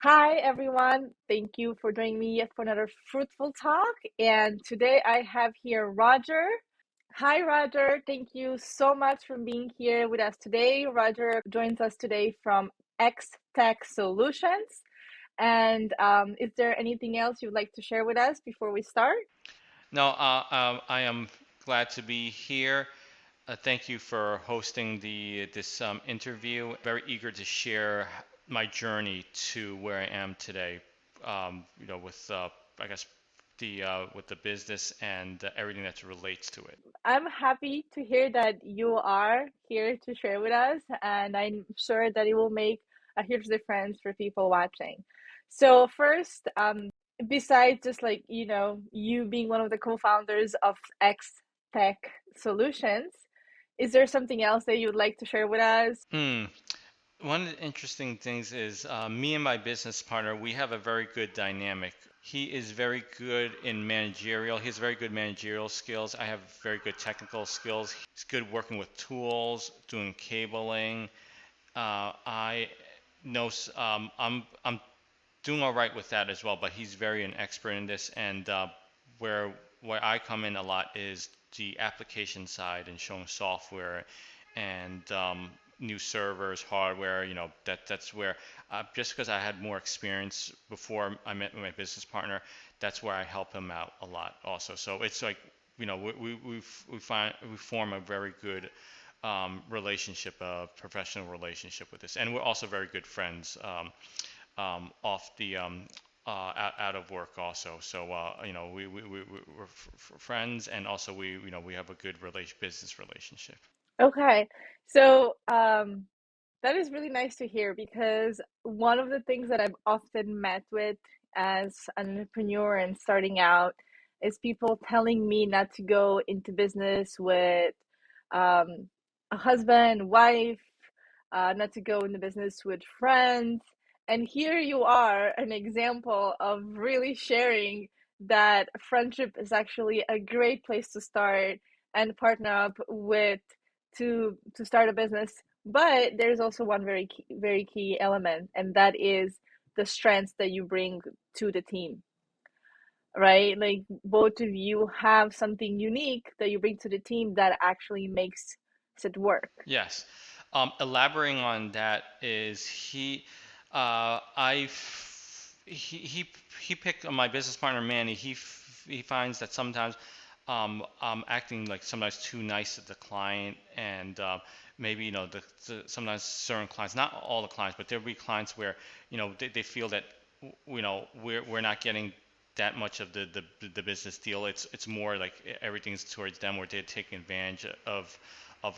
Hi, everyone. Thank you for joining me for another Fruitful Talk. And today I have here Roger. Hi, Roger. Thank you so much for being here with us today. Roger joins us today from X Tech Solutions. And is there anything else you'd like to share with us before we start? No, I am glad to be here. Thank you for hosting this interview. Very eager to share my journey to where I am today. With I guess the with the business and everything that relates to it. I'm happy to hear that you are here to share with us, and I'm sure that it will make a huge difference for people watching. So, first, besides just like, you being one of the co-founders of X Tech Solutions, is there something else that you'd like to share with us? Hmm. One of the interesting things is me and my business partner. We have a very good dynamic. He is very good in managerial. He has very good managerial skills. I have very good technical skills. He's good working with tools, doing cabling. I know I'm doing all right with that as well, but he's very an expert in this. And where where I come in a lot is the application side and showing software and new servers, hardware. That's where just because I had more experience before I met my business partner, that's where I help him out a lot also. So it's like we form a very good relationship, a professional relationship with this, and we're also very good friends. Off the out of work also. So we're friends, and also we have a good business relationship. Okay, so that is really nice to hear because one of the things that I've often met with as an entrepreneur and starting out is people telling me not to go into business with um, a husband, wife, not to go into business with friends. And here you are, an example of really sharing that friendship is actually a great place to start and partner up with to start a business. But there's also one very key element, and that is the strengths that you bring to the team, right? Like both of you have something unique that you bring to the team that actually makes it work. Yes. Elaborating on that is I, he picked my business partner Manny. He finds that sometimes I'm acting like sometimes too nice to the client, and maybe sometimes certain clients, not all the clients, but there'll be clients where they feel that we're not getting that much of the business deal. It's more like everything's towards them, where they're taking advantage of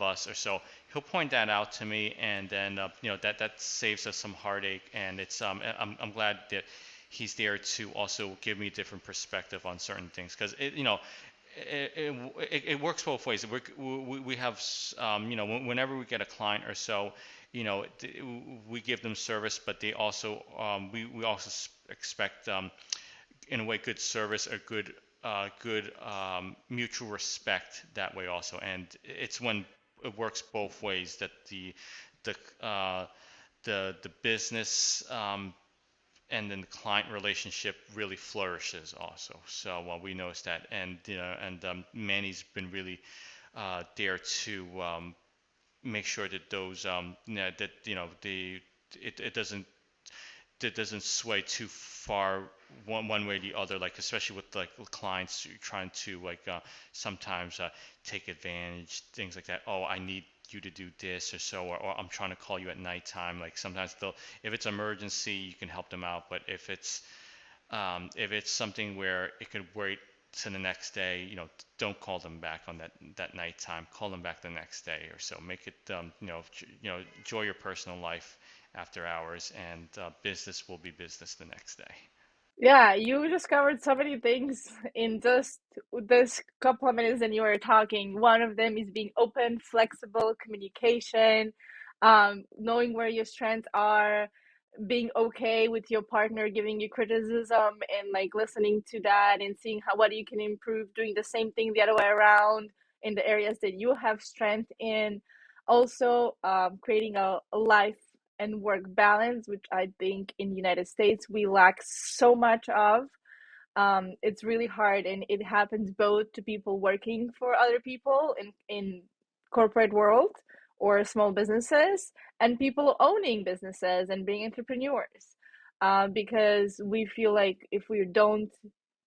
us or so. He'll point that out to me, and then that saves us some heartache. And I'm glad that he's there to also give me a different perspective on certain things, because it works both ways. We have whenever we get a client or so, we give them service, but they also we also expect in a way good service or good mutual respect that way also. And it's when it works both ways that the uh, the business and then the client relationship really flourishes also. So we noticed that, and Manny's been really there to make sure that those that the it doesn't sway too far one way or the other, like especially with like clients trying to like sometimes take advantage, things like that. Oh, I need you to do this or so, or I'm trying to call you at nighttime. Like sometimes they'll, if it's emergency, you can help them out, but if it's something where it could wait to the next day, don't call them back on that nighttime. Call them back the next day or so. Make it enjoy your personal life after hours, and business will be business the next day. Yeah, you just covered so many things in just this couple of minutes that you were talking. One of them is being open, flexible, communication, knowing where your strengths are, being okay with your partner giving you criticism and like listening to that and seeing how what you can improve, doing the same thing the other way around in the areas that you have strength in. Also, creating a life and work balance, which I think in the United States we lack so much of. It's really hard, and it happens both to people working for other people in corporate world or small businesses, and people owning businesses and being entrepreneurs. Because we feel like if we don't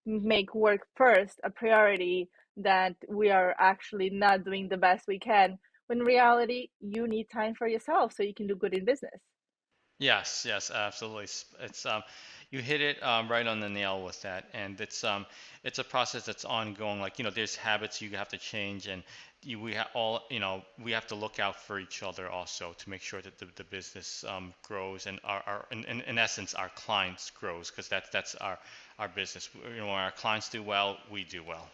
make work first a priority, that we are actually not doing the best we can. When in reality, you need time for yourself so you can do good in business. Yes, yes, absolutely. It's you hit it right on the nail with that, and it's a process that's ongoing. Like, there's habits you have to change, and all, we have to look out for each other also to make sure that the business grows, and in essence our clients grows, because that's our business. When our clients do well, we do well.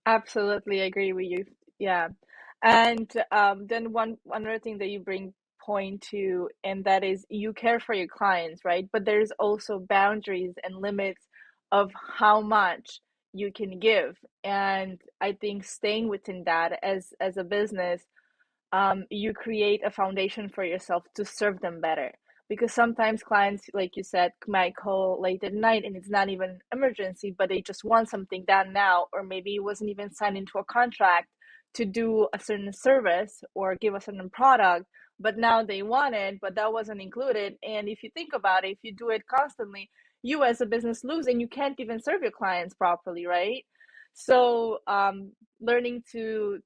Absolutely agree with you. Yeah. And then one other thing that you bring point to, and that is you care for your clients, right? But there's also boundaries and limits of how much you can give. And I think staying within that as a business, you create a foundation for yourself to serve them better. Because sometimes clients, like you said, might call late at night and it's not even emergency, but they just want something done now, or maybe it wasn't even signed into a contract to do a certain service or give a certain product, but now they want it, but that wasn't included. And if you think about it, if you do it constantly, you as a business lose and you can't even serve your clients properly, right? So learning to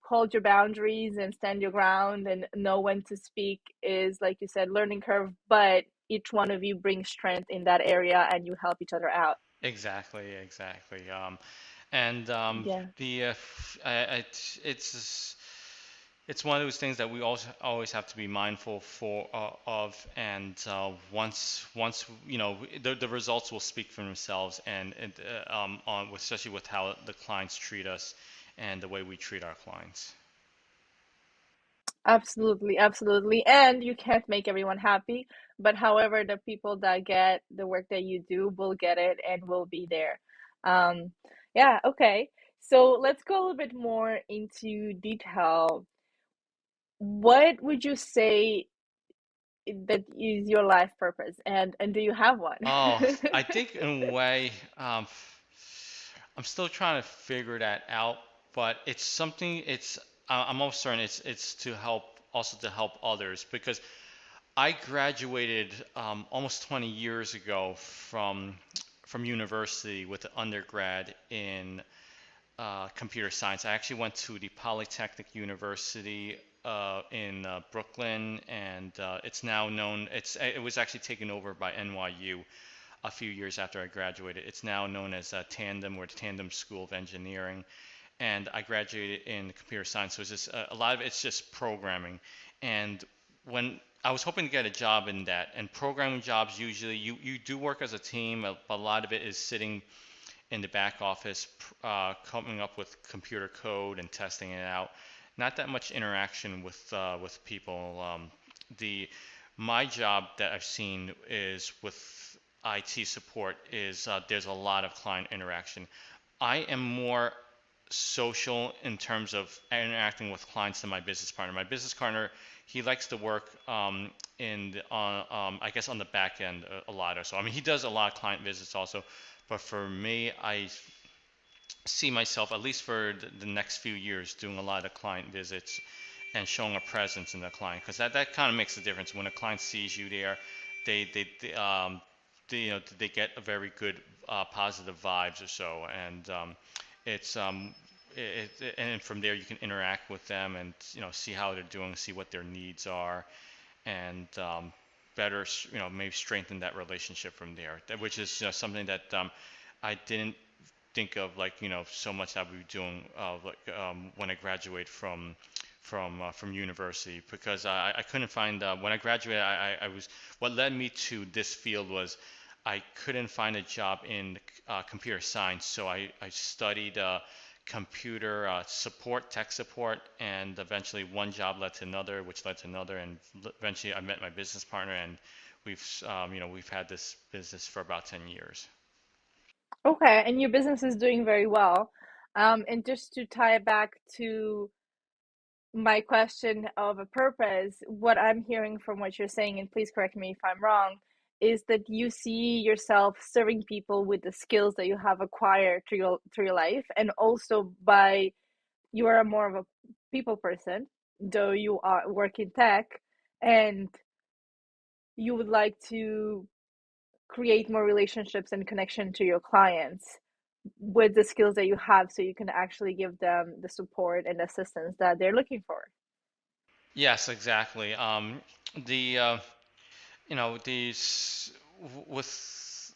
hold your boundaries and stand your ground and know when to speak is, like you said, learning curve, but each one of you brings strength in that area and you help each other out. Exactly, exactly. And Yeah, the it's one of those things that we also always have to be mindful of, and once the results will speak for themselves, and on especially with how the clients treat us and the way we treat our clients. absolutely, absolutely. And you can't make everyone happy, but however, the people that get the work that you do will get it and will be there. Um, yeah, okay. So let's go a little bit more into detail. What would you say that is your life purpose, and do you have one? Oh, I think in a way, I'm still trying to figure that out, but it's something. I'm almost certain it's to help, also to help others, because I graduated almost 20 years ago from university with an undergrad in computer science. I actually went to the Polytechnic University in Brooklyn, and it's now known. It was actually taken over by NYU a few years after I graduated. It's now known as Tandem, or the Tandem School of Engineering, and I graduated in computer science. So it's just a lot of it's just programming, and when I was hoping to get a job in that, and programming jobs usually you do work as a team, but a lot of it is sitting in the back office, coming up with computer code and testing it out. Not that much interaction with people. The My job that I've seen is with IT support. Is There's a lot of client interaction. I am more social in terms of interacting with clients than my business partner. My business partner, he likes to work I guess on the back end a lot or so. I mean, he does a lot of client visits also, but for me, I see myself, at least for the next few years, doing a lot of client visits and showing a presence in the client, because that kind of makes a difference. When a client sees you there, they get a very good positive vibes or so, and it's and from there you can interact with them and see how they're doing, see what their needs are, and better maybe strengthen that relationship from there. Which is something that I didn't think of, like so much that we were doing when I graduated from university, because I couldn't find when I graduated, I was what led me to this field was I couldn't find a job in computer science, so I studied computer support, tech support, and eventually one job led to another, which led to another, and eventually I met my business partner, and we've had this business for about 10 years. Okay, and your business is doing very well. And just to tie it back to my question of a purpose, what I'm hearing from what you're saying, and please correct me if I'm wrong, is that you see yourself serving people with the skills that you have acquired through your life, and also by you are more of a people person, though you are work in tech, and you would like to create more relationships and connection to your clients with the skills that you have so you can actually give them the support and assistance that they're looking for. Yes, exactly. The you know these with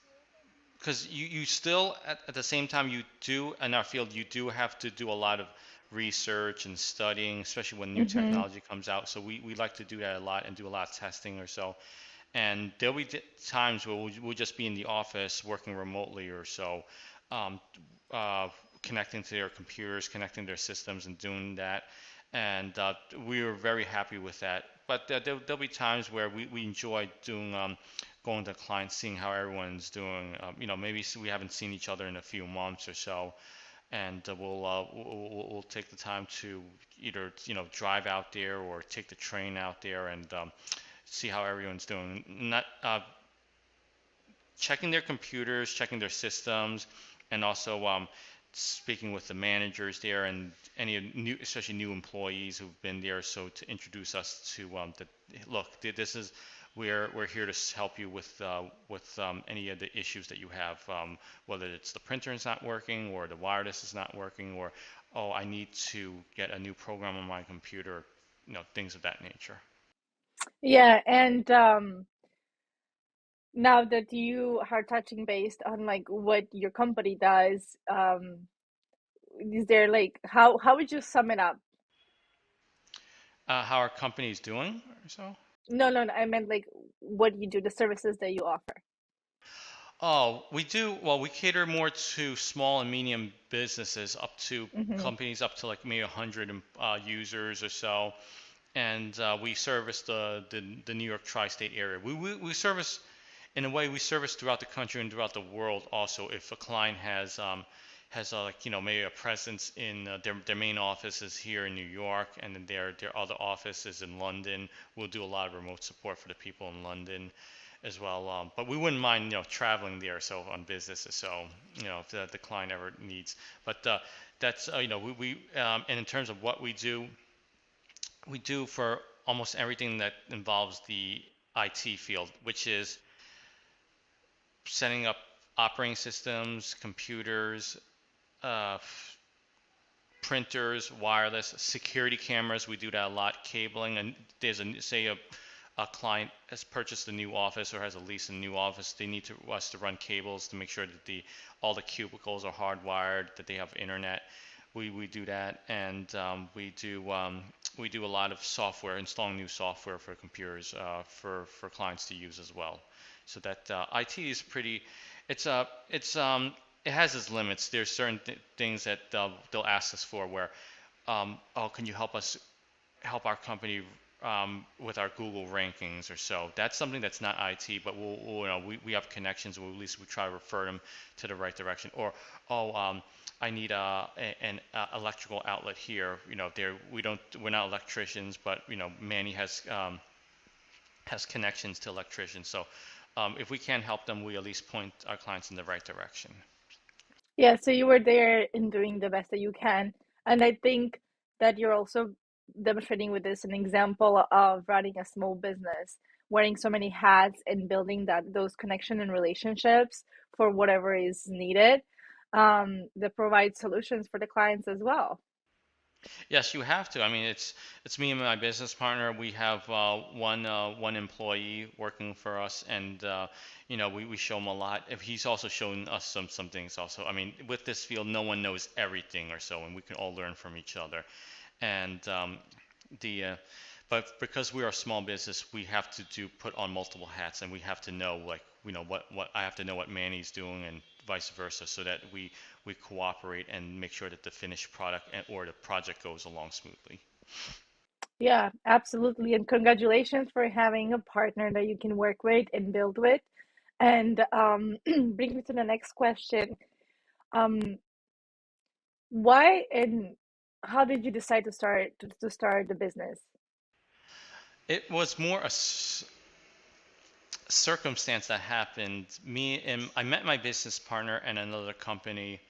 because you still at the same time you do in our field you do have to do a lot of research and studying, especially when new Mm-hmm. technology comes out. So we like to do that a lot and do a lot of testing or so. And there'll be times where we'll just be in the office working remotely or so, um, uh, connecting to their computers, connecting their systems, and doing that. And we were very happy with that. But there'll be times where we enjoy doing going to clients, seeing how everyone's doing. Maybe we haven't seen each other in a few months or so, and we'll take the time to either drive out there or take the train out there and see how everyone's doing. Not checking their computers, checking their systems, and also speaking with the managers there and any new, especially new employees who've been there. So to introduce us to look, this is we're here to help you with any of the issues that you have, whether it's the printer is not working or the wireless is not working, or oh, I need to get a new program on my computer, things of that nature. Yeah, and now that you are touching based on like what your company does, is there like how would you sum it up? How our company is doing, or so. No, no, no, I meant like what you do, the services that you offer. Oh, we do. Well, we cater more to small and medium businesses, up to Mm-hmm. companies up to like maybe 100 users or so, and we service the New York tri-state area. We service in a way we service throughout the country and throughout the world. Also, if a client has like maybe a presence in their main office is here in New York, and then their other office is in London, we'll do a lot of remote support for the people in London as well. But we wouldn't mind traveling there so on business, so if the client ever needs. But that's and in terms of what we do for almost everything that involves the IT field, which is setting up operating systems, computers, uh, printers, wireless, security cameras. We do that a lot. Cabling, and there's a client has purchased a new office or has a lease in a new office. They need us to run cables to make sure that all the cubicles are hardwired, that they have internet. We do that, and we do a lot of software, installing new software for computers for clients to use as well. So that IT is pretty. It has its limits. There's certain things that they'll ask us for where, oh, can you help our company with our Google rankings or so. That's something that's not IT, but we have connections. Or at least we try to refer them to the right direction. Or oh, I need an electrical outlet here. There we're not electricians, but Manny has connections to electricians. So if we can help them, we at least point our clients in the right direction. Yeah, so you were there in doing the best that you can. And I think that you're also demonstrating with this an example of running a small business, wearing so many hats and building those connection and relationships for whatever is needed, that provide solutions for the clients as well. Yes, you have to. I mean, it's me and my business partner. We have one employee working for us, and we show him a lot. If he's also shown us some things also. I mean, with this field, no one knows everything or so, and we can all learn from each other. And the but because we are a small business, we have to put on multiple hats, and we have to know like what I have to know what Manny's doing, and vice versa, so that we cooperate and make sure that the finished product or the project goes along smoothly. Yeah, absolutely. And congratulations for having a partner that you can work with and build with. And brings me to the next question. Um, why and how did you decide to start the business? It was more a circumstance that happened. Me and I met my business partner in another company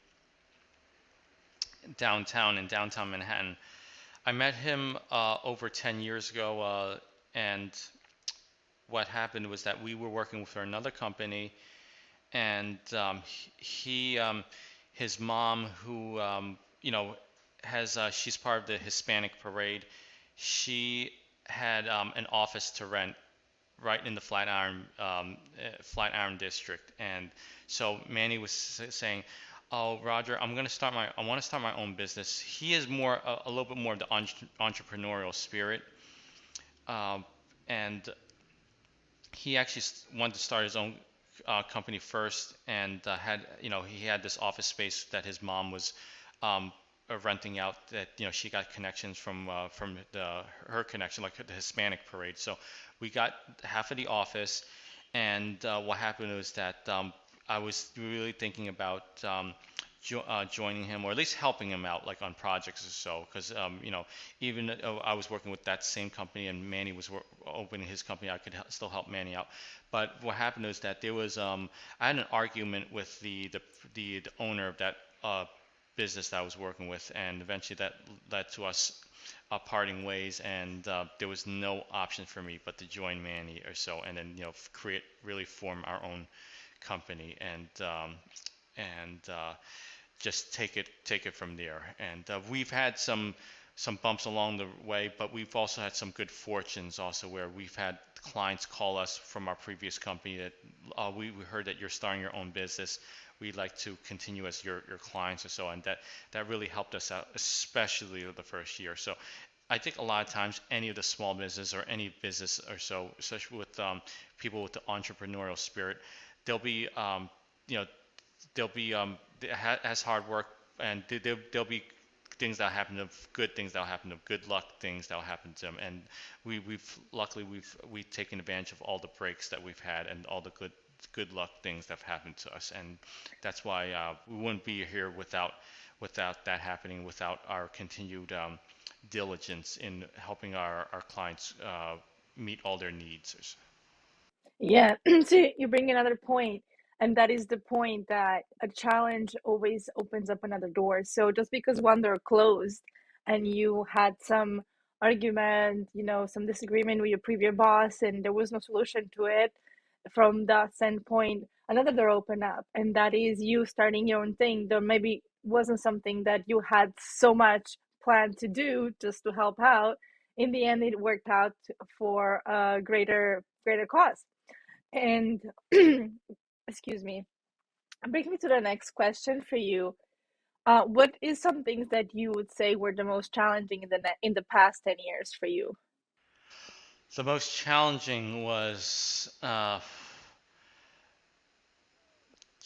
downtown in downtown Manhattan. I met him over 10 years ago, and what happened was that we were working for another company, and his mom, who has she's part of the Hispanic parade. She had an office to rent right in the Flatiron district, and so Manny was saying, "Oh, Roger, I want to start my own business." He is more a little bit more of the entrepreneurial spirit, um, and he actually wanted to start his own company first, and he had this office space that his mom was um, renting out. That she got connections from her connection, like the Hispanic parade. So we got half of the office, and what happened was that I was really thinking about joining him, or at least helping him out, like on projects or so, because even though I was working with that same company and Manny was opening his company, I could still help Manny out. But what happened was that there was I had an argument with the owner of that business that I was working with, and eventually that led to us parting ways, and there was no option for me but to join Manny or so, and then create really form our own company, and just take it from there. And we've had some bumps along the way, but we've also had some good fortunes also, where we've had clients call us from our previous company that we heard that you're starting your own business. We'd like to continue as your clients or so, and that really helped us out, especially the first year. So I think a lot of times any of the small business or any business or so, especially with people with the entrepreneurial spirit, they'll be you know there'll be as hard work, and there'll be things that happen to them, good things that'll happen to them, good luck things that'll happen to them, and we've taken advantage of all the breaks that we've had and all the good luck things that have happened to us, and that's why we wouldn't be here without that happening, without our continued diligence in helping our clients meet all their needs. Yeah, so you bring another point, and that is the point that a challenge always opens up another door. So just because one door closed and you had some argument, some disagreement with your previous boss, and there was no solution to it, from that standpoint, another door opened up, and that is you starting your own thing. There maybe wasn't something that you had so much planned to do just to help out. In the end, it worked out for a greater cause. And excuse me, brings me to the next question for you. What is some things that you would say were the most challenging in the past 10 years for you? The most challenging was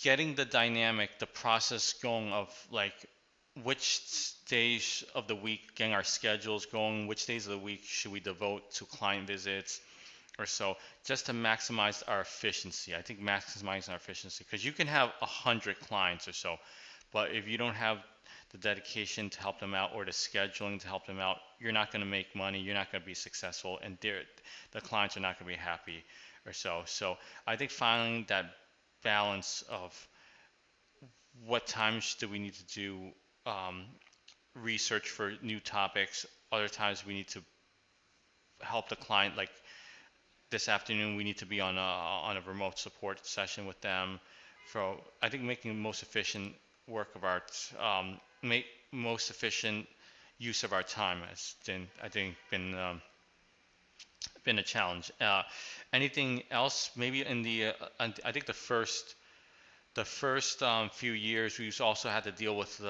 getting the dynamic, the process going of like which days of the week, getting our schedules going, which days of the week should we devote to client visits or so, just to maximize our efficiency. I think maximizing our efficiency, because you can have 100 clients or so, but if you don't have the dedication to help them out or the scheduling to help them out, you're not going to make money, you're not going to be successful, and the clients are not going to be happy or so. So I think finding that balance of what times do we need to do um, research for new topics, other times we need to help the client, like this afternoon we need to be on a remote support session with them. So I think making the most efficient work of our make most efficient use of our time has been, I think, been a challenge. Anything else? Maybe in I think the first few years, we've also had to deal with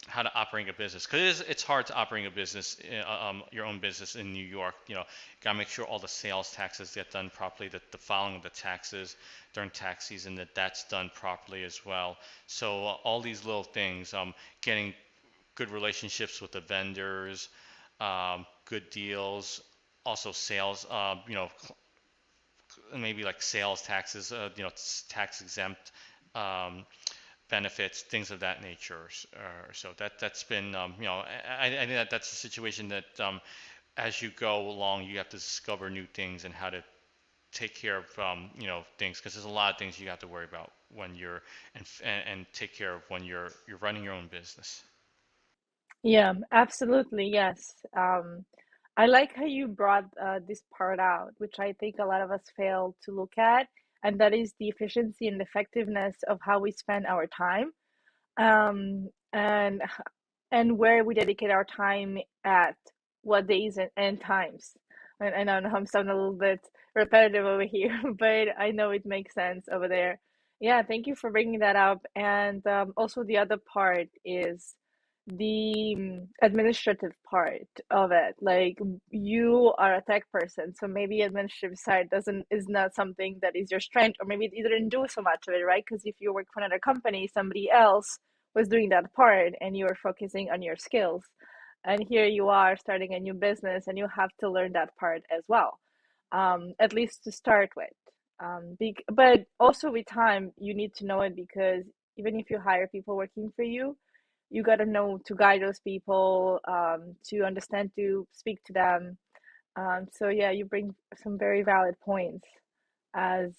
how to operate a business, because it's hard to operate a business, your own business in New York. Gotta make sure all the sales taxes get done properly, that the filing of the taxes during tax season, that's done properly as well. So all these little things, getting good relationships with the vendors, good deals, also sales, maybe like sales taxes, tax exempt. Um, benefits, things of that nature. So that's been, I think that that's a situation that as you go along, you have to discover new things and how to take care of things, because there's a lot of things you have to worry about when you're and take care of when you're running your own business. Yeah, absolutely. Yes. I like how you brought this part out, which I think a lot of us fail to look at, and that is the efficiency and effectiveness of how we spend our time. And where we dedicate our time at what days and times. And I know I'm sounding a little bit repetitive over here, but I know it makes sense over there. Yeah, thank you for bringing that up. And also, the other part is the administrative part of it. Like, you are a tech person, so maybe administrative side doesn't is not something that is your strength, or maybe you didn't do so much of it, right? Because if you work for another company, somebody else was doing that part and you were focusing on your skills. And here you are starting a new business and you have to learn that part as well, at least to start with. But also with time, you need to know it, because even if you hire people working for you got to know to guide those people, to understand, to speak to them. So yeah, you bring some very valid points as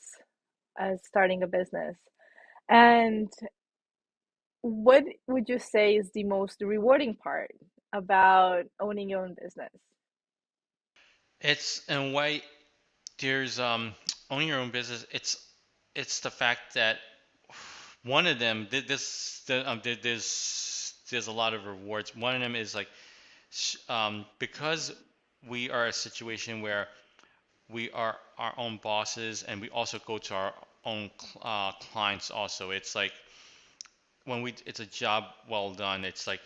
starting a business. And what would you say is the most rewarding part about owning your own business? It's in a way, there's owning your own business. It's the fact that one of them there's a lot of rewards. One of them is like, because we are a situation where we are our own bosses, and we also go to our own clients also. It's like when we it's a job well done. It's like,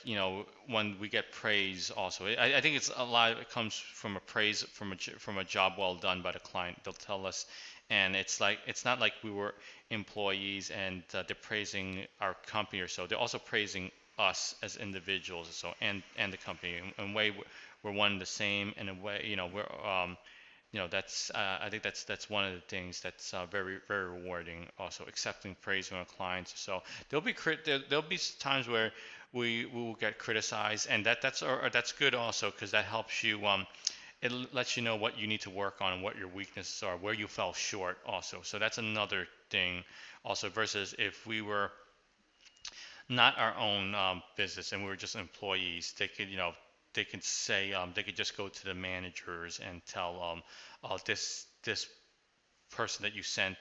when we get praise also. I think it's a lot, it comes from a praise from from a job well done by the client. They'll tell us, and it's like, it's not like we were employees and they're praising our company or so. They're also praising us as individuals, so, and the company. In a way, we're one and the same. In a way, we're that's I think that's one of the things that's very, very rewarding. Also, accepting praise from our clients. So there'll be times where we will get criticized, and that's good also, because that helps you. It lets you know what you need to work on and what your weaknesses are, where you fell short also. So that's another thing also, versus if we were not our own business and we were just employees. They could say, they could just go to the managers and tell, oh, this person that you sent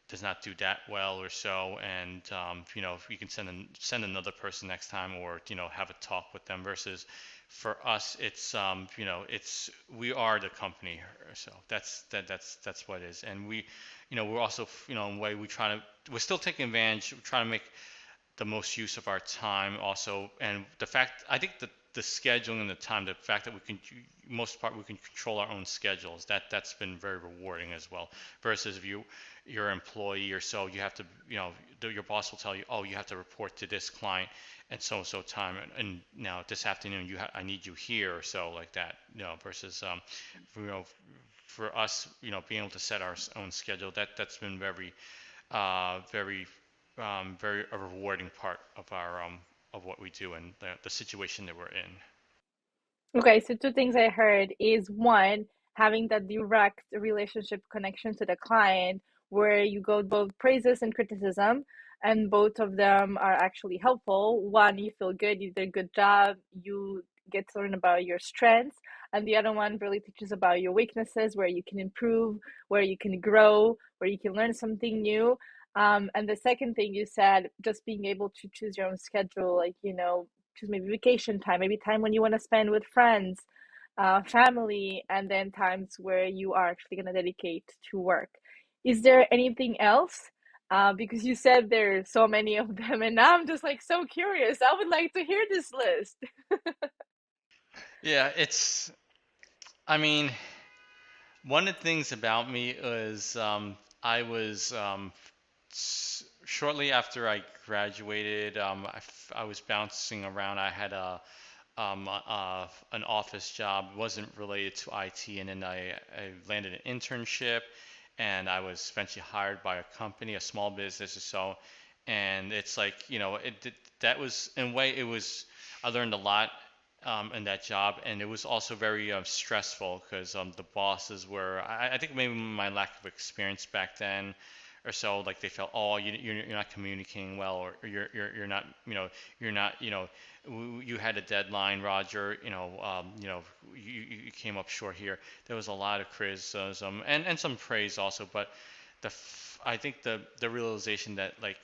does not do that well or so, and you can send another person next time, or have a talk with them. Versus for us, it's it's we are the company, so that's what it is. And we're also, in a way, we're still taking advantage. We're trying to make the most use of our time also. And the fact, I think, the scheduling and the time, the fact that we can, most part, we can control our own schedules, that's been very rewarding as well. Versus if you're an employee or so, you have to, your boss will tell you, oh, you have to report to this client at so and so time, and now this afternoon I need you here, or so, like that. Versus you know for us, being able to set our own schedule, that's been very, very a rewarding part of what we do, and the situation that we're in. Okay, so two things I heard is one, having that direct relationship connection to the client where you go both praises and criticism, and both of them are actually helpful. One, you feel good, you did a good job, you get to learn about your strengths, and the other one really teaches about your weaknesses, where you can improve, where you can grow, where you can learn something new. And the second thing you said, just being able to choose your own schedule, like, choose maybe vacation time, maybe time when you want to spend with friends, family, and then times where you are actually going to dedicate to work. Is there anything else? Because you said there's so many of them, and now I'm just like so curious. I would like to hear this list. Yeah, I mean, one of the things about me is, I was, shortly after I graduated, I was bouncing around. I had an office job, wasn't related to IT, and then I landed an internship, and I was eventually hired by a company, a small business or so, And it's like, that was, in a way, it was, I learned a lot in that job, and it was also very stressful because the bosses were, I think maybe my lack of experience back then or so, like they felt, oh, you're not communicating well, or you're not, you're not, you had a deadline, Roger, you came up short here. There was a lot of criticism and some praise also, but I think the realization that, like,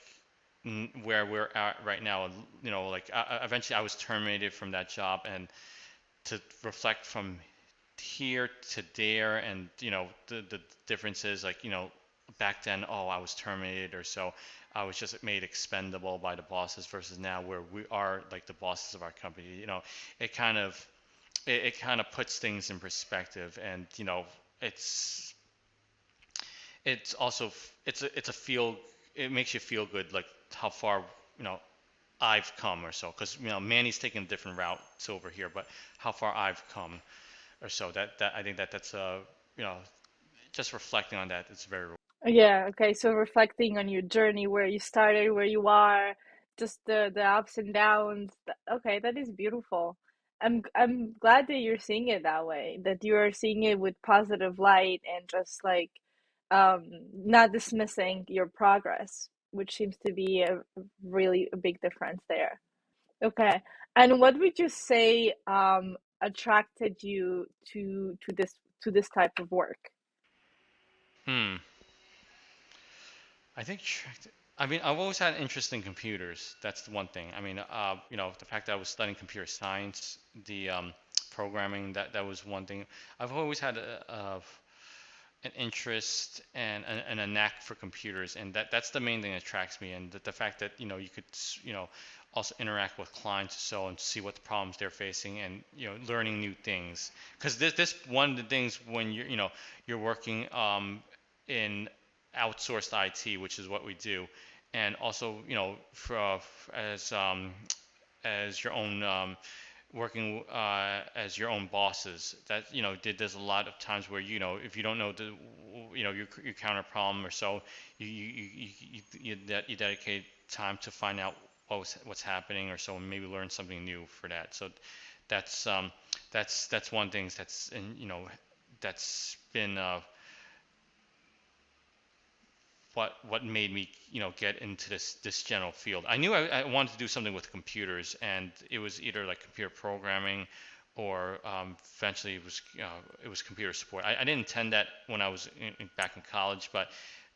where we're at right now, like, eventually I was terminated from that job, and to reflect from here to there, and the differences, like, back then, oh, I was terminated, or so I was just made expendable by the bosses, versus now where we are like the bosses of our company. It kind of it kind of puts things in perspective, and it's it's also it's a feel, it makes you feel good, like how far you know I've come or so, because Manny's taking a different route to over here, but how far I've come or so, that I think that's you know just reflecting on that, it's very. Yeah, okay. So reflecting on your journey, where you started, where you are, just the ups and downs. Okay, that is beautiful. I'm glad that you're seeing it that way, that you are seeing it with positive light and just like not dismissing your progress, which seems to be a really a big difference there. Okay. And what would you say attracted you to this type of work? Hmm. I think I mean, I've always had an interest in computers. That's the one thing. I mean, the fact that I was studying computer science, the programming, that was one thing. I've always had an interest and a knack for computers, and that's the main thing that attracts me. And the fact that you could also interact with clients, so, and see what the problems they're facing, and learning new things. Because this one of the things when you're working in outsourced IT, which is what we do, and also for, as your own working as your own bosses, that there's a lot of times where if you don't know you counter problem or so, you dedicate time to find out what's happening or so, and maybe learn something new for that. So that's that's one thing that's, and that's been what made me get into this general field. I knew I wanted to do something with computers, and it was either like computer programming, or eventually it was computer support. I didn't intend that when I was back in college, but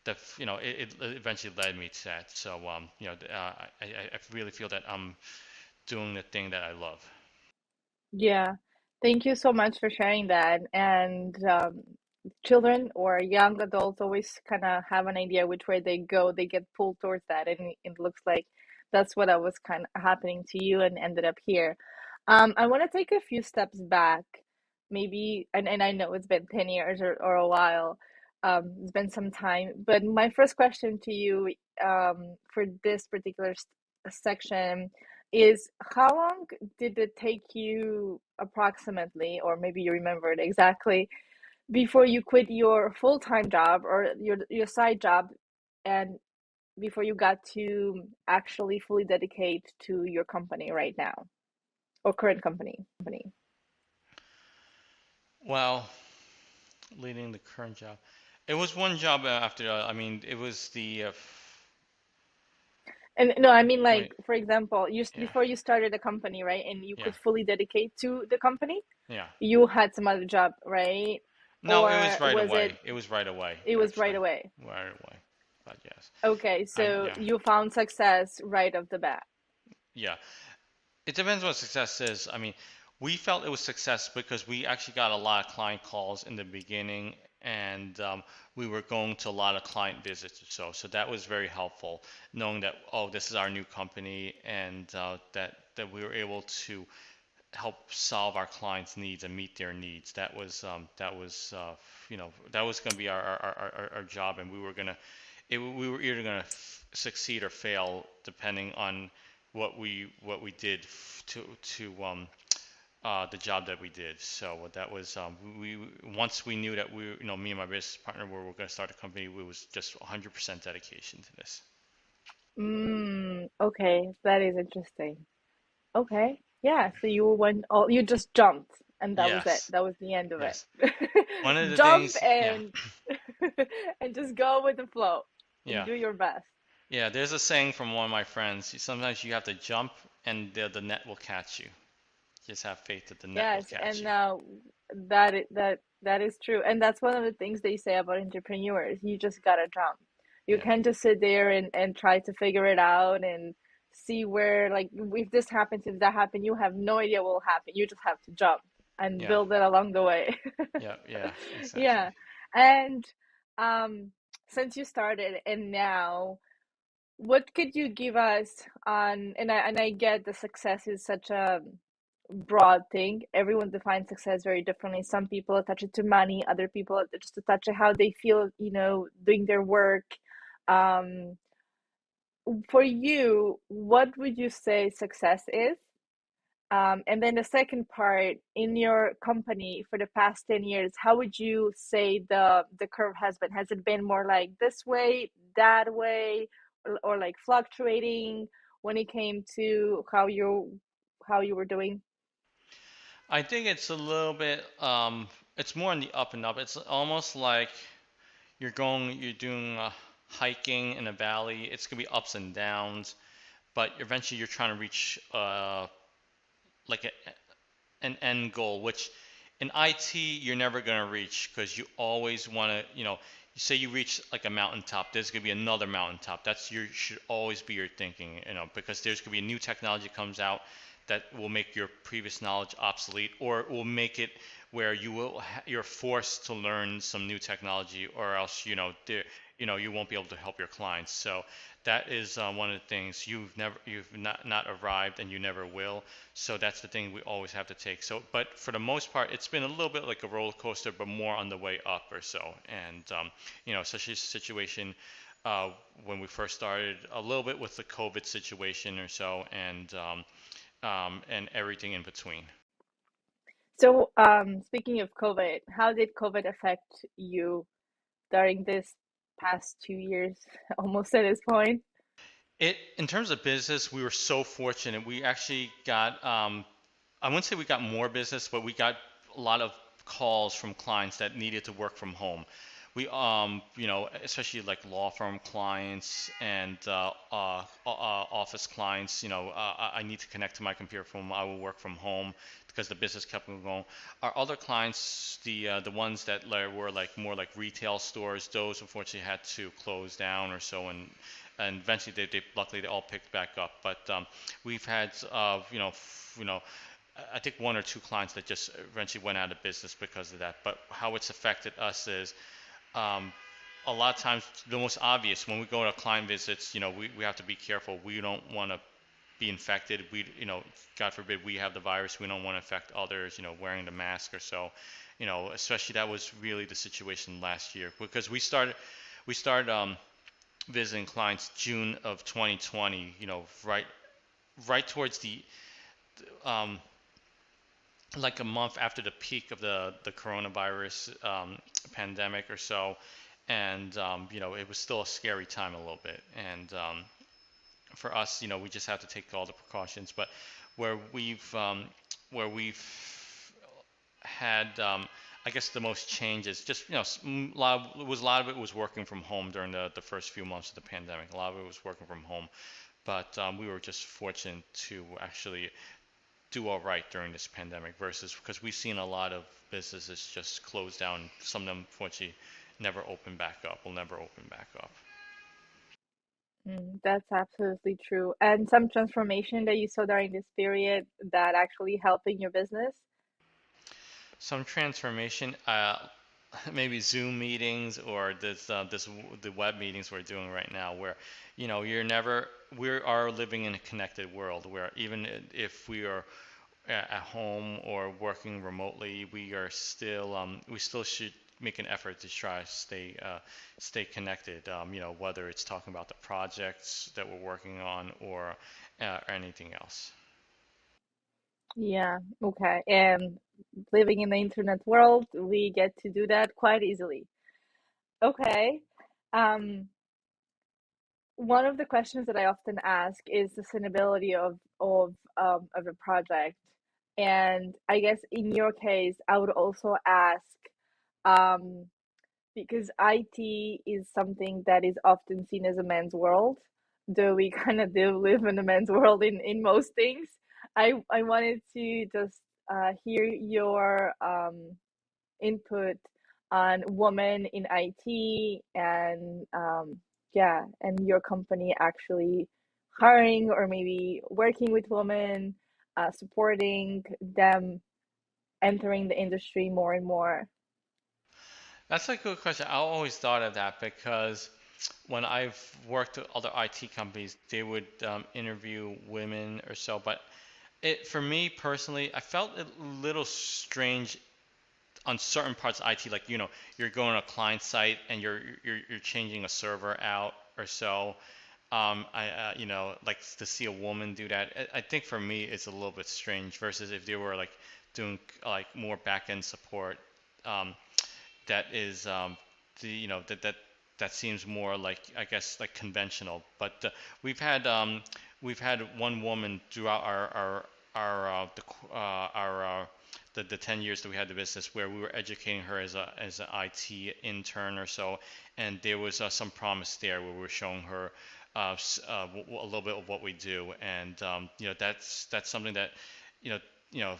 it eventually led me to that. So I really feel that I'm doing the thing that I love. Yeah, thank you so much for sharing that. And children or young adults always kind of have an idea which way they go, they get pulled towards that, and it looks like that's what I was kind of happening to you and ended up here. I want to take a few steps back, maybe, and I know it's been 10 years or a while. It's been some time, but my first question to you for this particular section is how long did it take you approximately, or maybe you remember it exactly, before you quit your full-time job or your side job, and before you got to actually fully dedicate to your company right now or current company? Well, leading the current job, it was one job after I mean, it was the And no, I mean, like, wait, for example, yeah, before you started a company, right, and you yeah, could fully dedicate to the company, yeah. you had some other job, right? No, it Or was right was away. it It was right away, it was right actually. away? Right away. But yes. Okay, so Yeah. you found success right off the bat. Yeah. It depends what success is. I mean, we felt it was success because we actually got a lot of client calls in the beginning, and we were going to a lot of client visits or so. So that was very helpful, knowing that, oh, this is our new company, and that we were able to help solve our clients' needs and meet their needs. That was going to be our job, and we were either going to succeed or fail depending on what we did to the job that we did. So that was we once we knew that me and my business partner were going to start a company, we was just 100% dedication to this. Okay, that is interesting. Okay. Yeah, so you went all you just jumped and that was it. Yes, That was the end of it. yes. One of the Jump things, yeah, and and just go with the flow and yeah, do your best. yeah. There's a saying from one of my friends. Sometimes you have to jump, and the net will catch you. Just have faith that the net will Yes, catch and you. that is true. And that's one of the things they say about entrepreneurs. You just gotta jump. You Yeah, can't just sit there and try to figure it out and see where like if this happens, if that happened, you have no idea what will happen. You just have to jump and yeah, build it along the way. yeah, yeah. Exactly. Yeah. And um since you started and now what could you give us on, and I get the success is such a broad thing. Everyone defines success very differently. Some people attach it to money, other people just attach it how they feel, doing their work. Um, for you, what would you say success is? And then the second part, in your company for the past 10 years, how would you say the curve has been? Has it been more like this way, that way, or like fluctuating when it came to how you were doing? I think it's a little bit. It's more on the up and up. It's almost like you're doing hiking in a valley. It's gonna be ups and downs, but eventually you're trying to reach like an end goal, which in IT you're never going to reach because you always want to, you say you reach like a mountaintop, there's going to be another mountaintop. That's your should always be your thinking, because there's going to be a new technology comes out that will make your previous knowledge obsolete, or will make it where you're forced to learn some new technology, or else you won't be able to help your clients. So that is one of the things you've not arrived, and you never will. So that's the thing we always have to take. So, but for the most part, it's been a little bit like a roller coaster, but more on the way up or so. And such a situation uh, when we first started, a little bit with the COVID situation or so, and everything in between. So, speaking of COVID, how did COVID affect you during this past 2 years, almost at this point? In terms of business, we were so fortunate. We actually got I wouldn't say we got more business, but we got a lot of calls from clients that needed to work from home. We, especially like law firm clients and office clients. I need to connect to my computer from home. I will work from home because the business kept going. Our other clients, the ones that were like more like retail stores, those unfortunately had to close down or so, and eventually they luckily they all picked back up. But we've had I think one or two clients that just eventually went out of business because of that. But how it's affected us is um, a lot of times the most obvious when we go to client visits, we have to be careful. We don't want to be infected. God forbid we have the virus. We don't want to affect others, wearing the mask or so. Especially that was really the situation last year because we started visiting clients June of 2020, right towards the um, like a month after the peak of the coronavirus pandemic or so, and it was still a scary time a little bit. And for us, we just have to take all the precautions. But where we've um, where we've had I guess the most changes, just a lot of it was working from home during the first few months of the pandemic. A lot of it was working from home, but we were just fortunate to actually do all right during this pandemic versus because we've seen a lot of businesses just close down. Some of them, fortunately, never open back up, will never open back up. That's absolutely true. And some transformation that you saw during this period that actually helped in your business? Some transformation, maybe Zoom meetings or the web meetings we're doing right now, where we are living in a connected world where even if we are at home or working remotely, we still should make an effort to try to stay connected. Whether it's talking about the projects that we're working on or anything else. Yeah, okay. And living in the internet world, we get to do that quite easily. Okay. Um, one of the questions that I often ask is sustainability of a project. And I guess in your case, I would also ask, um, because IT is something that is often seen as a man's world, though we kind of do live in a man's world in most things. I wanted to just hear your input on women in IT and yeah, and your company actually hiring or maybe working with women, supporting them entering the industry more and more. That's a good question. I always thought of that because when I've worked with other IT companies, they would interview women or so. But for me personally, I felt it a little strange on certain parts of IT. Like you're going to a client site and you're changing a server out or so. Like to see a woman do that. I think for me it's a little bit strange versus if they were like doing like more back end support. Um, that is that seems more like I guess like conventional. But we've had one woman throughout the 10 years that we had the business where we were educating her as an IT intern or so, and there was some promise there where we were showing her a little bit of what we do, and that's something that you know you know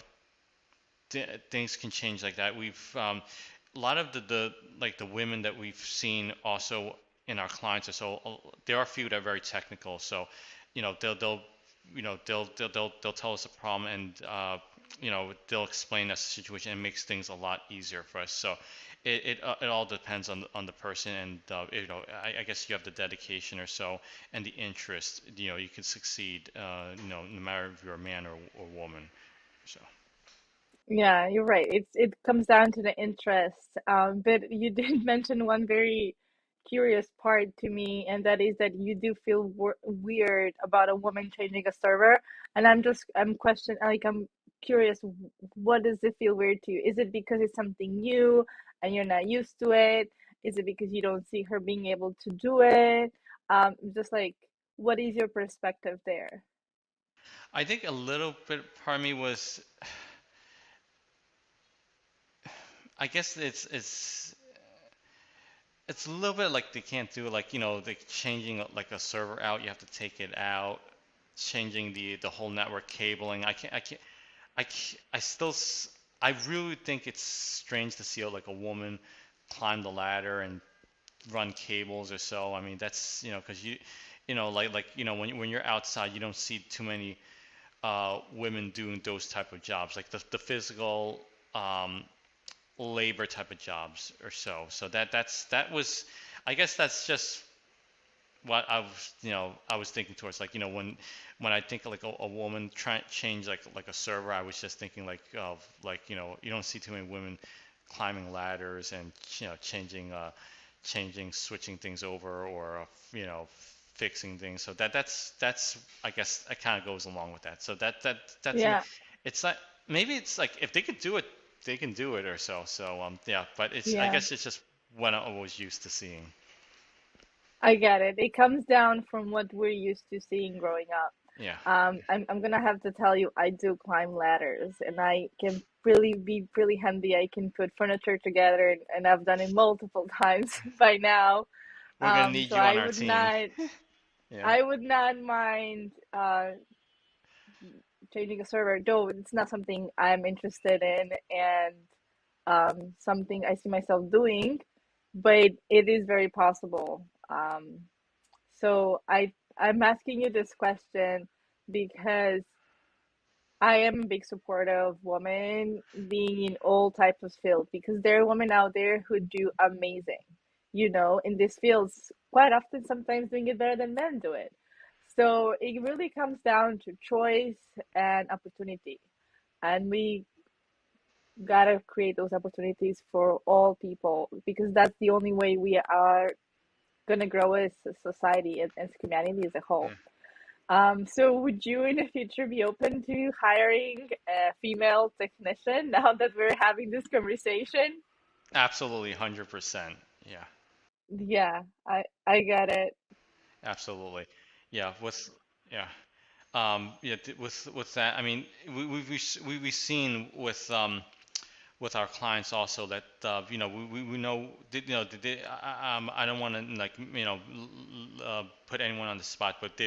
things can change like that. We've a lot of the like the women that we've seen also in our clients are so there are a few that are very technical. So, they'll they'll tell us a problem and they'll explain us the situation and it makes things a lot easier for us. So it all depends on the person and I guess you have the dedication or so and the interest. You can succeed. No matter if you're a man or woman. So. Yeah, you're right. It comes down to the interest. But you did mention one very curious part to me, and that is that you do feel weird about a woman changing a server. And I'm curious, what does it feel weird to you? Is it because it's something new and you're not used to it? Is it because you don't see her being able to do it? Just like, what is your perspective there? I think a little bit part of me was, I guess it's a little bit like they can't do like like changing like a server out. You have to take it out, changing the whole network cabling. I still I really think it's strange to see like a woman climb the ladder and run cables or so. I mean that's because when you're outside you don't see too many women doing those type of jobs, like the physical labor type of jobs or so. So that was, I guess that's just what I was thinking towards, like when I think of like a woman trying to change like a server, I was just thinking like of like you don't see too many women climbing ladders and changing switching things over or fixing things. So that's I guess it kind of goes along with that. So that to me, Yeah, it's not, maybe it's like if they could do it, they can do it or so. So yeah, but it's, I yeah. guess it's just what I was used to seeing. I get it. It comes down from what we're used to seeing growing up. Yeah. I'm gonna have to tell you, I do climb ladders, and I can really be really handy. I can put furniture together, and I've done it multiple times by now. We're gonna need So you on our team. Yeah. I would not mind changing a server, though it's not something I'm interested in, and something I see myself doing, but it is very possible. So I'm asking you this question because I am a big supporter of women being in all types of fields because there are women out there who do amazing, in these fields, quite often sometimes doing it better than men do it. So it really comes down to choice and opportunity. And we gotta create those opportunities for all people because that's the only way we are gonna grow as a society and as humanity as a whole. So would you in the future be open to hiring a female technician now that we're having this conversation? Absolutely, 100%. Yeah. Yeah, I get it. Absolutely. Yeah. Yeah. Yeah. With that, I mean, we've seen with our clients also that we know I don't want to like put anyone on the spot, but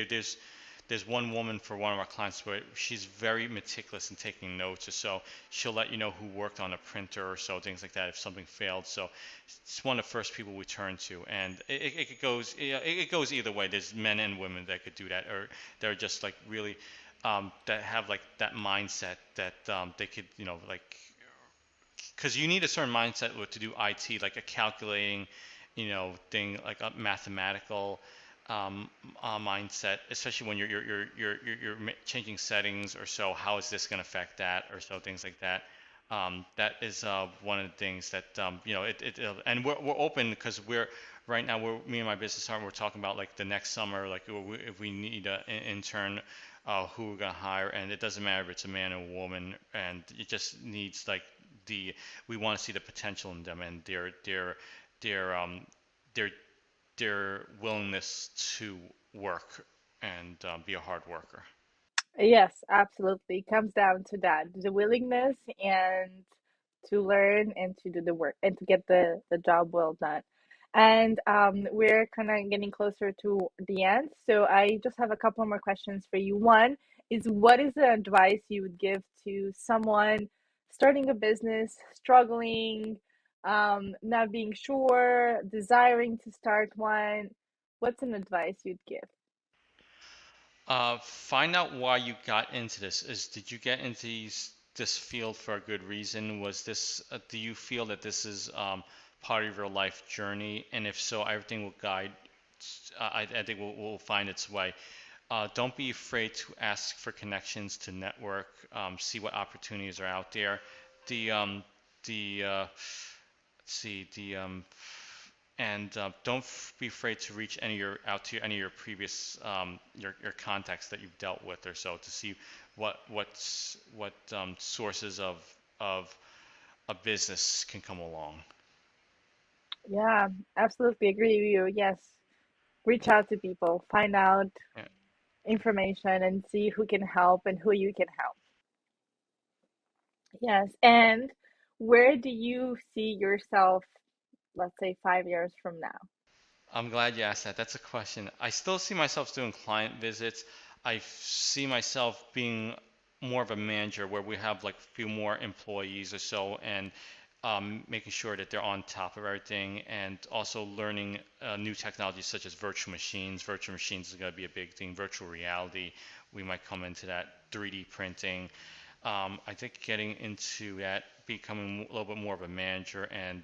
there's one woman for one of our clients where she's very meticulous in taking notes, or so she'll let you know who worked on a printer or so, things like that, if something failed. So it's one of the first people we turn to, and it goes it goes either way. There's men and women that could do that, or they're just like really that have like that mindset that they could like because you need a certain mindset to do IT, like a calculating, thing like a mathematical um, mindset, especially when you're changing settings or so. How is this going to affect that or so things like that. That is one of the things that and we're open because we're right now we're me and my business partner we're talking about like the next summer like if we need an intern who we're gonna hire, and it doesn't matter if it's a man or a woman, and it just needs like the we want to see the potential in them and their their their willingness to work and be a hard worker. Yes, absolutely. It comes down to that, the willingness and to learn and to do the work and to get the job well done. And we're kind of getting closer to the end. So I just have a couple more questions for you. One is, what is the advice you would give to someone starting a business, struggling, not being sure, desiring to start one? What's an advice you'd give? Find out why you got into this. Did you get into this field for a good reason? Was this, do you feel that this is part of your life journey? And if so, everything will guide, I think will find its way. Don't be afraid to ask for connections to network, see what opportunities are out there. The, the let's see, the and don't be afraid to reach any of your out to any of your previous your contacts that you've dealt with or so to see what sources of a business can come along. Yeah, absolutely agree with you. Yes, reach out to people, find out Yeah. information, and see who can help and who you can help. Yes, and where do you see yourself, let's say 5 years from now? I'm glad you asked that. That's a question. I still see myself doing client visits. I see myself being more of a manager where we have like a few more employees or so, and making sure that they're on top of everything, and also learning new technologies such as virtual machines. Virtual machines is going to be a big thing. Virtual reality, we might come into that. 3D printing. I think getting into that, becoming a little bit more of a manager and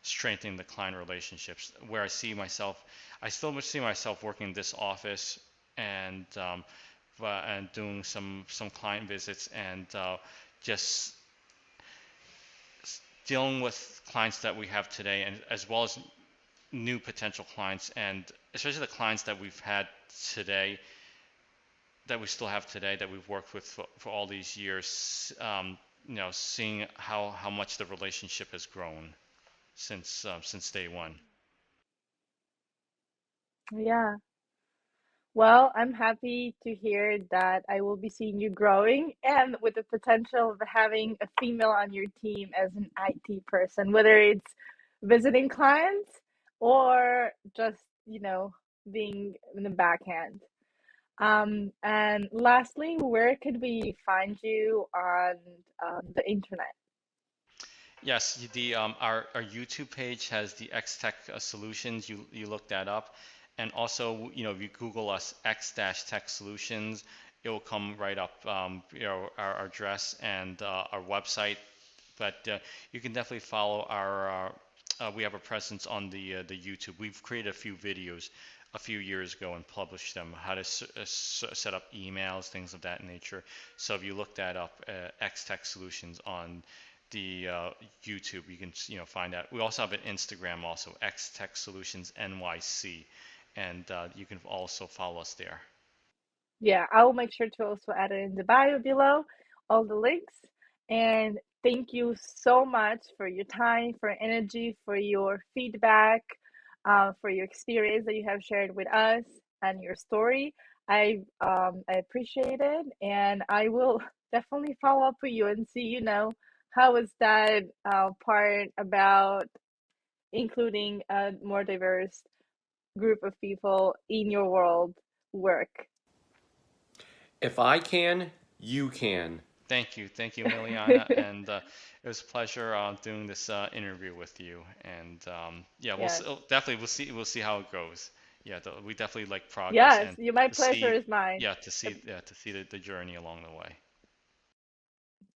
strengthening the client relationships. Where I see myself, I still see myself working in this office and and doing some client visits and just dealing with clients that we have today, and as well as new potential clients, and especially the clients that we've had today, that we still have today, that we've worked with for all these years. Seeing how much the relationship has grown since day one. Yeah. Well, I'm happy to hear that I will be seeing you growing and with the potential of having a female on your team as an IT person, whether it's visiting clients or just, being in the backhand. And lastly, where could we find you on the internet? Yes, the our YouTube page has the X Tech Solutions. You look that up, and also if you Google us X Dash Tech Solutions, it will come right up. Our address and our website, but you can definitely follow our. We have a presence on the YouTube. We've created a few videos a few years ago and published them. How to set up emails, things of that nature. So if you look that up, X Tech Solutions on the YouTube, you can find out. We also have an Instagram, also X Tech Solutions NYC, and you can also follow us there. Yeah, I will make sure to also add it in the bio below, all the links. And thank you so much for your time, for your energy, for your feedback, for your experience that you have shared with us. and your story. I appreciate it, and I will definitely follow up with you and see, how is that part about including a more diverse group of people in your world work. If I can, you can. Thank you, Miljana, and it was a pleasure doing this interview with you. And yeah, Yes. definitely we'll see how it goes. Yeah, we definitely like progress Yes, and my to pleasure see, is mine. to see the journey along the way.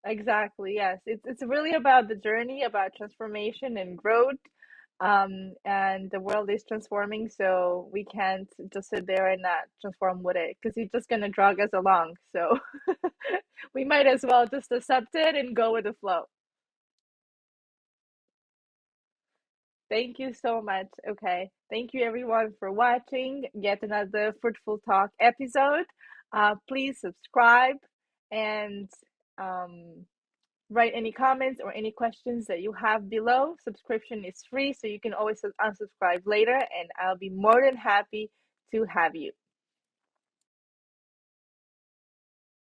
Exactly. Yes. It's really about the journey, about transformation and growth. And the world is transforming, so we can't just sit there and not transform with it because it's just gonna drag us along. So we might as well just accept it and go with the flow. Thank you so much. Okay. Thank you everyone for watching yet another Fruitful Talk episode. Please subscribe and um, write any comments or any questions that you have below. Subscription is free, so you can always unsubscribe later, and I'll be more than happy to have you.